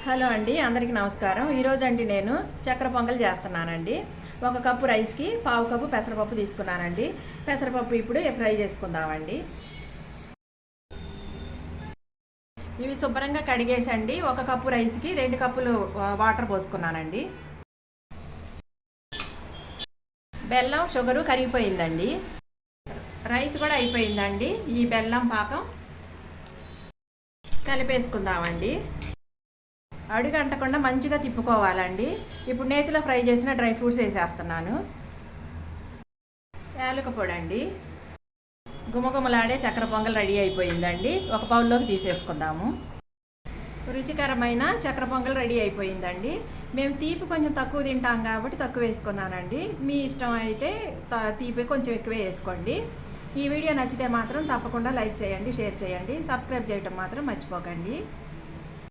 Hello అండి, అందరికీ నమస్కారం. ఈరోజు అండి నేను చక్కెర పొంగల్ చేస్తున్నానండి. 1 కప్పు రైస్కి 1/2 కప్పు పెసరపప్పు తీసుకున్నానండి. పెసరపప్పు ఇప్పుడు ఫ్రై చేసుకుందామండి. ఇవి శుభ్రంగా కడిగేసండి 1 కప్పు రైస్కి 2 కప్పులు వాటర్ పోసుకున్నానండి. బెల్లం షుగరు కరిగిపోయిందండి. రైస్ కూడా అయిపోయిందండి. ఈ బెల్లం పాకం కలిపేసుకుందామండి. అడుగంటకుండా మంచిగా తిప్పుకోవాలండి. ఇప్పుడు నేతిలో ఫ్రై చేసిన డ్రై ఫ్రూట్స్ వేసేస్తున్నాను. యాలక పొడి అండి. గుమగుమలాడే చక్కెర పొంగల్ రెడీ అయిపోయిందండి. ఒక బౌల్లోకి తీసేసుకుందాము. రుచికరమైన చక్కెర పొంగల్ రెడీ అయిపోయిందండి. మేము తీపి కొంచెం తక్కువ తింటాం కాబట్టి తక్కువ వేసుకున్నానండి. మీ ఇష్టం అయితే తీపి కొంచెం ఎక్కువ వేసుకోండి. ఈ వీడియో నచ్చితే మాత్రం తప్పకుండా లైక్ చేయండి, షేర్ చేయండి, సబ్స్క్రైబ్ చేయటం మాత్రం మర్చిపోకండి.